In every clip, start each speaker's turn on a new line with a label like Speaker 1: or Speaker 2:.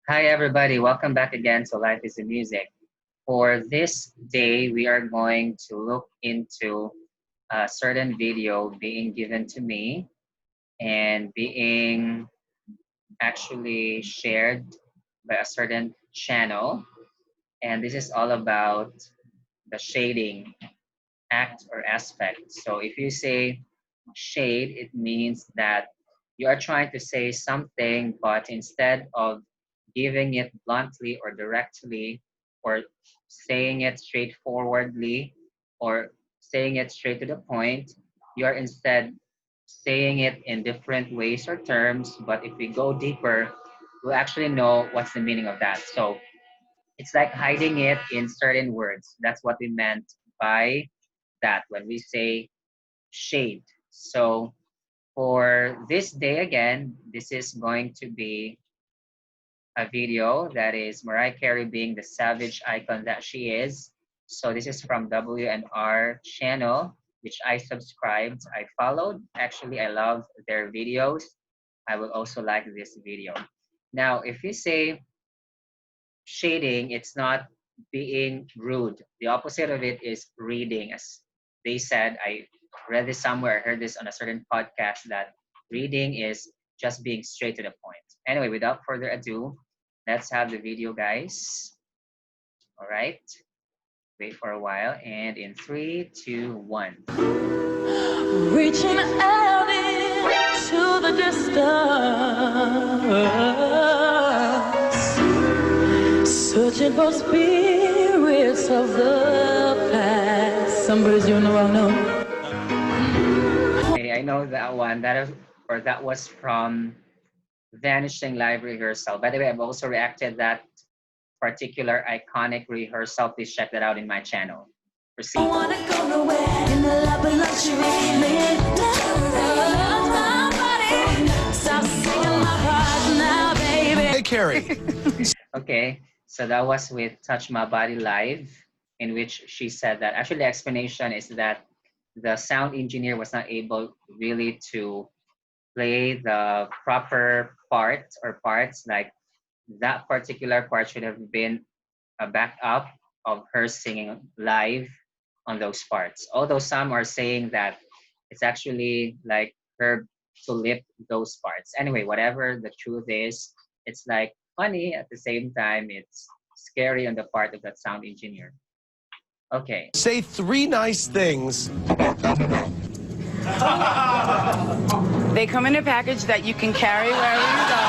Speaker 1: Hi, everybody. Welcome back again to Life is the Music. For this day, we are going to look into a certain video being given to me and being actually shared by a certain channel. And this is all about the shading act or aspect. So if you say shade, it means that you are trying to say something, but instead of giving it bluntly or directly, or saying it straightforwardly, or saying it straight to the point, you are instead saying it in different ways or terms. But if we go deeper, we'll actually know what's the meaning of that. So it's like hiding it in certain words. That's what we meant by that when we say shade. So for this day again, this is going to be a video that is Mariah Carey being the savage icon that she is. So this is from WNR channel, which I subscribed, I followed. Actually, I love their videos. I will also like this video. Now, if you say shading, it's not being rude. The opposite of it is reading. As they said, I read this somewhere, I heard this on a certain podcast that reading is just being straight to the point. Anyway, without further ado, let's have the video, guys. All right. Wait for a while. And in three, two, one.
Speaker 2: Reaching out into the distance, searching for spirits of the past. Some birds you know I know.
Speaker 1: Hey, I know that one. That was from Vanishing Live Rehearsal. By the way, I've also reacted that particular iconic rehearsal. Please check that out in my channel. Proceed.
Speaker 2: I wanna go nowhere in the lap of luxury. Stop singing my heart now, baby.
Speaker 3: Hey, Carey.
Speaker 1: Okay, so that was with Touch My Body Live, in which she said that actually the explanation is that the sound engineer was not able really to play the proper part or parts, like that particular part should have been a backup of her singing live on those parts. Although some are saying that it's actually like her to lip those parts. Anyway, whatever the truth is, it's like funny at the same time, it's scary on the part of that sound engineer. Okay.
Speaker 3: Say three nice things.
Speaker 4: They come in a package that you can carry wherever you go.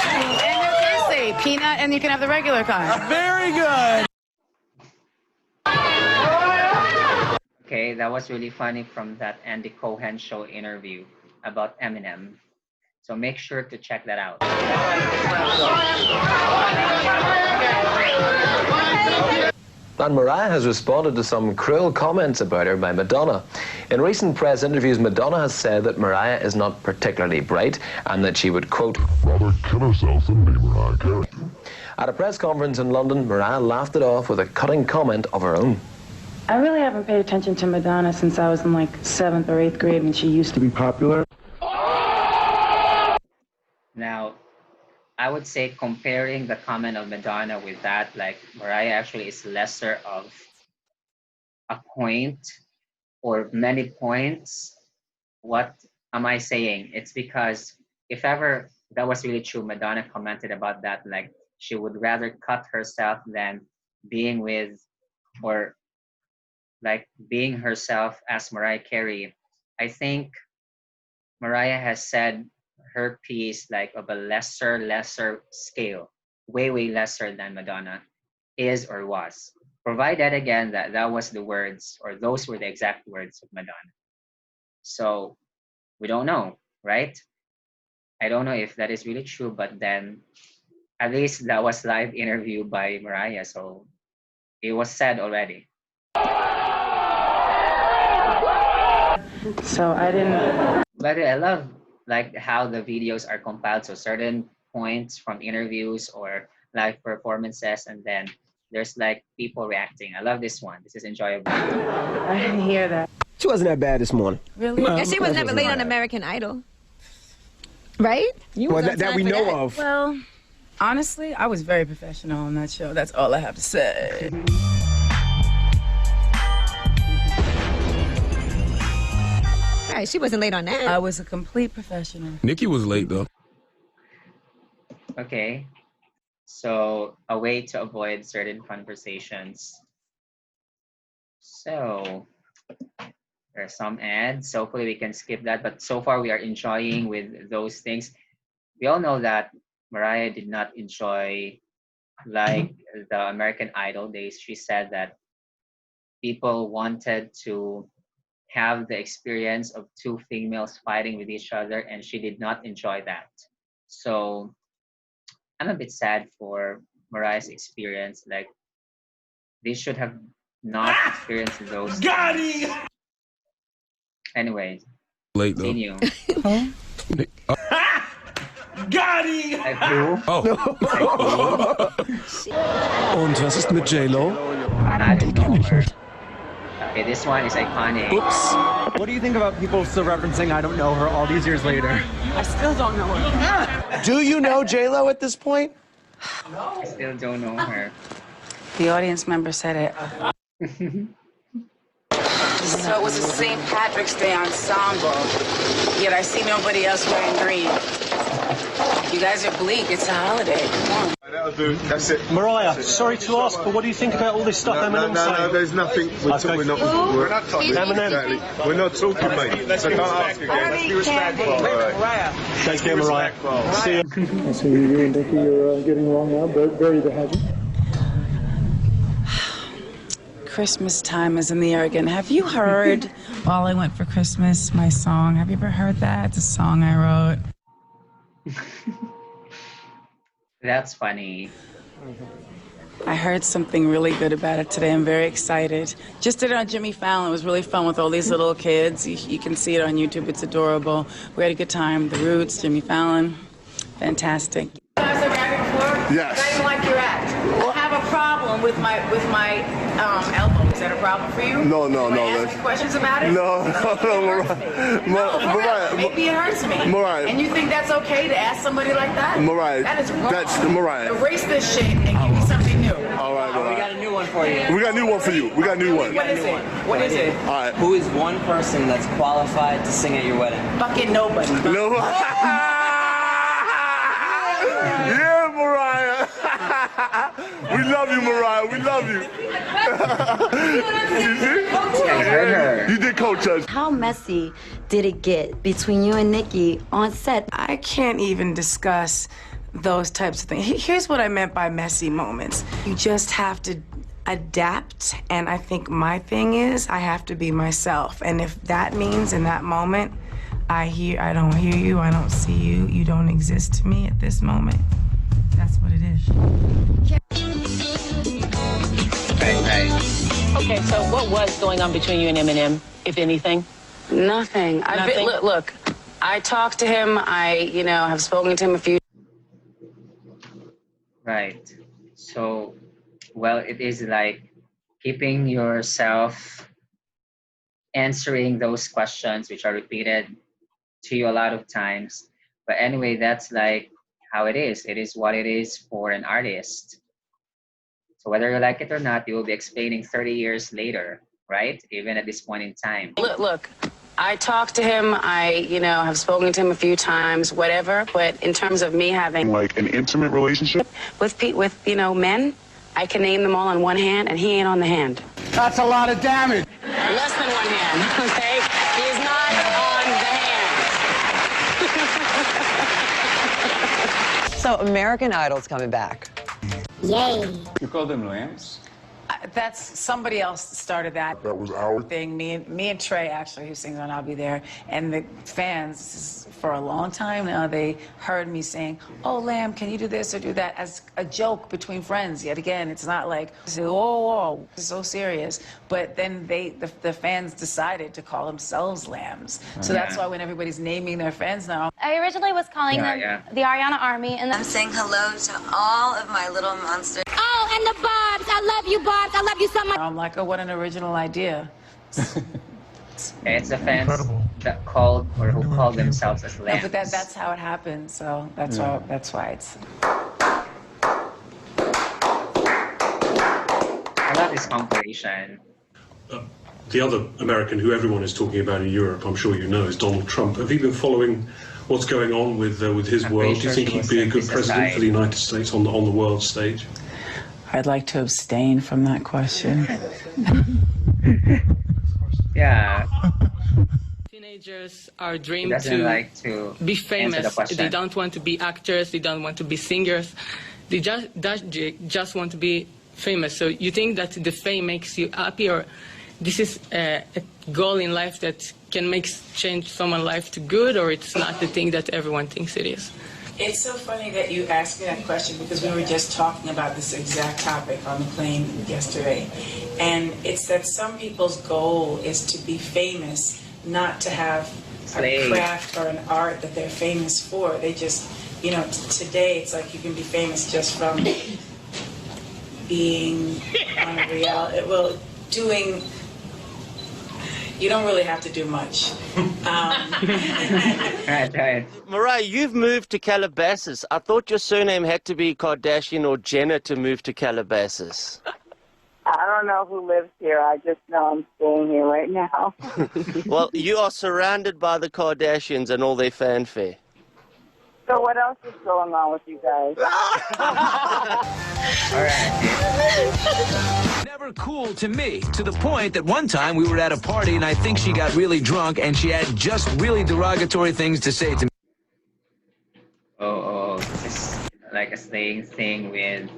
Speaker 4: And they're tasty. Peanut, and you can have the regular kind.
Speaker 3: Very good.
Speaker 1: Okay, that was really funny from that Andy Cohen show interview about Eminem. So make sure to check that out.
Speaker 5: And Mariah has responded to some cruel comments about her by Madonna. In recent press interviews, Madonna has said that Mariah is not particularly bright and that she would, quote,
Speaker 6: rather kill herself than be Mariah Carey.
Speaker 5: At a press conference in London, Mariah laughed it off with a cutting comment of her own.
Speaker 4: I really haven't paid attention to Madonna since I was in like 7th or 8th grade when she used to be
Speaker 6: Popular.
Speaker 1: Now, I would say comparing the comment of Madonna with that, like Mariah actually is lesser of a point or many points. What am I saying? It's because if ever that was really true, Madonna commented about that, like she would rather cut herself than being with or like being herself as Mariah Carey. I think Mariah has said her piece like of a lesser scale, way lesser than Madonna is or was. Provided again that that was the words or those were the exact words of Madonna. So we don't know, right? I don't know if that is really true, but then at least that was live interview by Mariah, so it was said already.
Speaker 4: So I didn't.
Speaker 1: But I love like how the videos are compiled, so certain points from interviews or live performances, and then there's like people reacting. I love this one. This is enjoyable.
Speaker 4: I didn't hear that.
Speaker 7: She wasn't that bad this morning.
Speaker 4: Really?
Speaker 8: And she was never late on American Idol.
Speaker 7: Right? You was on
Speaker 3: that
Speaker 7: time
Speaker 3: we
Speaker 7: for
Speaker 3: know
Speaker 7: that.
Speaker 3: of.
Speaker 4: Well, honestly, I was very professional on that show. That's all I have to say.
Speaker 7: Right, she wasn't late on that.
Speaker 4: I was a complete professional.
Speaker 3: Nikki was late though.
Speaker 1: Okay. So a way to avoid certain conversations. So there are some ads. Hopefully we can skip that. But so far we are enjoying with those things. We all know that Mariah did not enjoy like the American Idol days. She said that people wanted to have the experience of two females fighting with each other, and she did not enjoy that. So I'm a bit sad for Mariah's experience. Like they should have not experienced those.
Speaker 3: Got him!
Speaker 1: Anyway,
Speaker 3: Late though.
Speaker 1: continue.
Speaker 3: Got him!
Speaker 1: Like who?
Speaker 3: Oh. Und was ist mit J-Lo?
Speaker 1: I don't know her. Okay, this one is iconic.
Speaker 3: Oops.
Speaker 8: What do you think about people still referencing I don't know her all these years later?
Speaker 4: I still don't know her.
Speaker 3: Do you know J-Lo at this point?
Speaker 1: I still don't know her.
Speaker 4: The audience member said it. So it was a St. Patrick's Day ensemble, yet I see nobody else wearing green. You guys are bleak. It's a holiday. Come on.
Speaker 6: That'll do. That's it.
Speaker 8: Mariah, sorry to ask, but what do you think about all this stuff Eminem's saying?
Speaker 6: No, there's nothing. We're not talking.
Speaker 8: Eminem.
Speaker 6: Exactly. We're not talking, mate.
Speaker 8: Let's be respectful. Let's be respectful. Mariah. Take care, Mariah. See you.
Speaker 9: I see you and Nikki are getting along now. Very happy.
Speaker 4: Christmas time is in the air again. Have you heard All I Want for Christmas, my song? Have you ever heard that? It's a song I wrote.
Speaker 1: That's funny.
Speaker 4: I heard something really good about it today. I'm very excited. Just did it on Jimmy Fallon. It was really fun with all these little kids. You can see it on YouTube. It's adorable. We had a good time. The Roots, Jimmy Fallon. Fantastic.
Speaker 6: Yes.
Speaker 4: I didn't like your act. I have a problem with my elbow. Is that a problem for you?
Speaker 6: No.
Speaker 4: Ask me questions about it?
Speaker 6: No, Mariah.
Speaker 4: Maybe it hurts me.
Speaker 6: Mariah.
Speaker 4: And you think that's okay to ask somebody like that?
Speaker 6: Mariah.
Speaker 4: That is wrong.
Speaker 6: That's Mariah.
Speaker 4: Erase this shit and give me something new.
Speaker 6: All right, Mariah.
Speaker 8: We got a new one for you.
Speaker 6: We got a new one for you. We got a new one.
Speaker 4: What is it? What is it?
Speaker 6: All right.
Speaker 8: Who is one person that's qualified to sing at your wedding?
Speaker 4: Fucking nobody.
Speaker 6: No. Yeah, Mariah. We love you, Mariah. We love you. You see?
Speaker 1: I heard her.
Speaker 6: You did coach us.
Speaker 10: How messy did it get between you and Nikki on set?
Speaker 4: I can't even discuss those types of things. Here's what I meant by messy moments. You just have to adapt, and I think my thing is I have to be myself. And if that means in that moment, I don't hear you, I don't see you, you don't exist to me at this moment, that's what it is.
Speaker 1: Right.
Speaker 2: Okay, so what was going on between you and Eminem, if anything?
Speaker 4: Nothing.
Speaker 2: Nothing?
Speaker 4: Look, I talked to him, I have spoken to him a few.
Speaker 1: Right. So, well, it is like keeping yourself answering those questions which are repeated to you a lot of times. But anyway, that's like how it is. It is what it is for an artist. So whether you like it or not, you will be explaining 30 years later, right? Even at this point in time.
Speaker 4: Look, I talked to him, I have spoken to him a few times, whatever, but in terms of me having
Speaker 6: Like an intimate relationship?
Speaker 4: with men, I can name them all on one hand, and he ain't on the hand.
Speaker 3: That's a lot of damage.
Speaker 4: Less than one hand, okay? He is not on the hand.
Speaker 11: So American Idol's coming back.
Speaker 10: Yay.
Speaker 8: You call them lambs?
Speaker 4: That's somebody else started that.
Speaker 6: That was our
Speaker 4: Thing. Me and Trey, actually, who sings on I'll Be There, and the fans, for a long time now, they heard me saying, oh, Lamb, can you do this or do that, as a joke between friends. Yet again, it's not like, oh, it's so serious. But then the fans decided to call themselves Lambs. So that's why when everybody's naming their fans now.
Speaker 10: I originally was calling them the Ariana Army, and
Speaker 11: I'm saying hello to all of my little monsters.
Speaker 10: oh, and the Bobs. I love you, Bobs. I love you so much.
Speaker 4: I'm like, oh, what an original idea.
Speaker 1: It's the fans that called or who called themselves as
Speaker 4: No,
Speaker 1: lambs.
Speaker 4: but that's how it happened. So that's why it's.
Speaker 1: I love this compilation.
Speaker 12: The other American who everyone is talking about in Europe, I'm sure you know, is Donald Trump. Have you been following what's going on with his world? Do you think he'd be a good president for the United States on the world stage?
Speaker 4: I'd like to abstain from that question.
Speaker 1: Yeah.
Speaker 13: Teenagers are dream
Speaker 1: doesn't
Speaker 13: to
Speaker 1: like to
Speaker 13: be
Speaker 1: answer the
Speaker 13: famous.
Speaker 1: question.
Speaker 13: They don't want to be actors. They don't want to be singers. They just want to be famous. So you think that the fame makes you happy, or this is a goal in life that can change someone's life to good, or it's not the thing that everyone thinks it is?
Speaker 4: It's so funny that you asked me that question because we were just talking about this exact topic on the plane yesterday. And it's that some people's goal is to be famous, not to have a craft or an art that they're famous for. They just, you know, today it's like you can be famous just from being on a reality, well, doing. You don't really have to do much.
Speaker 1: Right.
Speaker 14: Mariah, you've moved to Calabasas. I thought your surname had to be Kardashian or Jenner to move to Calabasas.
Speaker 15: I don't know who lives here. I just know I'm staying here right now.
Speaker 14: Well, you are surrounded by the Kardashians and all their fanfare.
Speaker 15: So what else is going on with you guys?
Speaker 1: All right.
Speaker 16: Never cool to me, to the point that one time we were at a party and I think she got really drunk and she had just really derogatory things to say to me.
Speaker 1: Oh, this is like a slaying thing with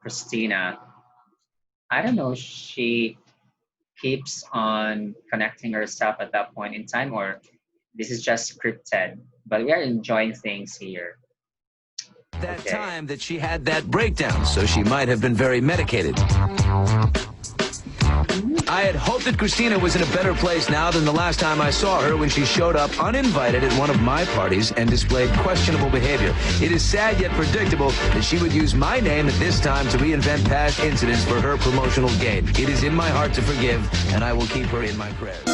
Speaker 1: Christina. I don't know if she keeps on connecting herself at that point in time, or this is just scripted, but we are enjoying things here.
Speaker 16: That time that she had that breakdown, so she might have been very medicated. I had hoped that Christina was in a better place now than the last time I saw her when she showed up uninvited at one of my parties and displayed questionable behavior. It is sad yet predictable that she would use my name at this time to reinvent past incidents for her promotional gain. It is in my heart to forgive, and I will keep her in my prayers.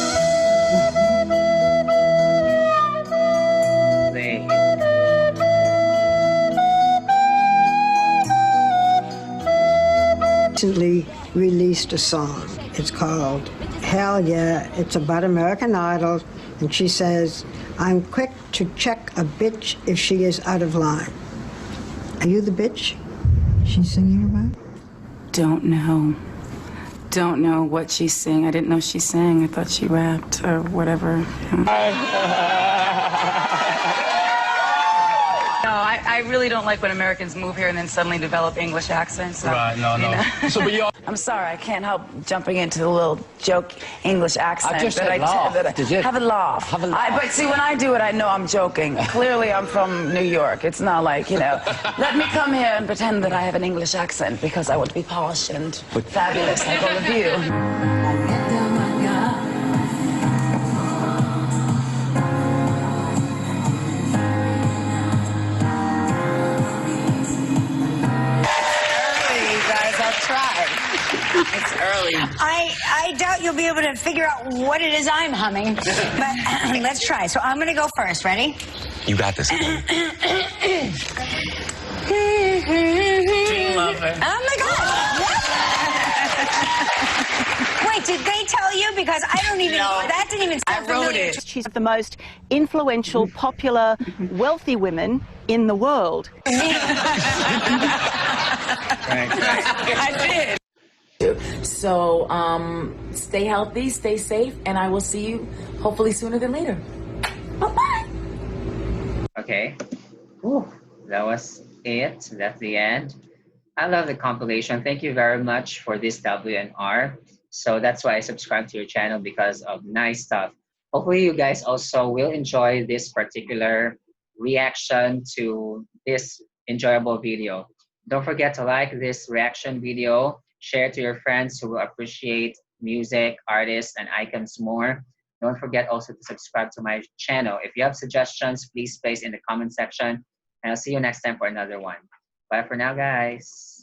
Speaker 17: Recently released a song. It's called Hell Yeah. It's about American Idol, and she says, I'm quick to check a bitch if she is out of line. Are you the bitch she's singing about?
Speaker 4: Don't know. Don't know what she's singing. I didn't know she sang. I thought she rapped or whatever. No, I really don't like when Americans move here and then suddenly develop English accents. So,
Speaker 3: Right, no. So, but you
Speaker 4: I'm sorry, I can't help jumping into the little joke English accent.
Speaker 3: I just said laugh. Did you?
Speaker 4: Have a laugh.
Speaker 3: Have a laugh.
Speaker 4: But see, when I do it, I know I'm joking. Clearly, I'm from New York. It's not like, you know, let me come here and pretend that I have an English accent because I want to be posh and fabulous like all of you.
Speaker 18: It's early. I doubt you'll be able to figure out what it is I'm humming, but let's try. So I'm going to go first. Ready?
Speaker 16: You got this.
Speaker 18: Oh my God! Wait, did they tell you? Because I don't even.
Speaker 19: No.
Speaker 18: That didn't even.
Speaker 19: I wrote it.
Speaker 20: She's the most influential, popular, wealthy women in the world.
Speaker 4: I did. So, stay healthy, stay safe, and I will see you hopefully sooner than later. Bye-bye.
Speaker 1: Okay. Ooh, that was it. That's the end. I love the compilation. Thank you very much for this WNR. So that's why I subscribe to your channel, because of nice stuff. Hopefully you guys also will enjoy this particular reaction to this enjoyable video. Don't forget to like this reaction video, share to your friends who will appreciate music, artists, and icons more. Don't forget also to subscribe to my channel. If you have suggestions, please place in the comment section, and I'll see you next time for another one. Bye for now, guys.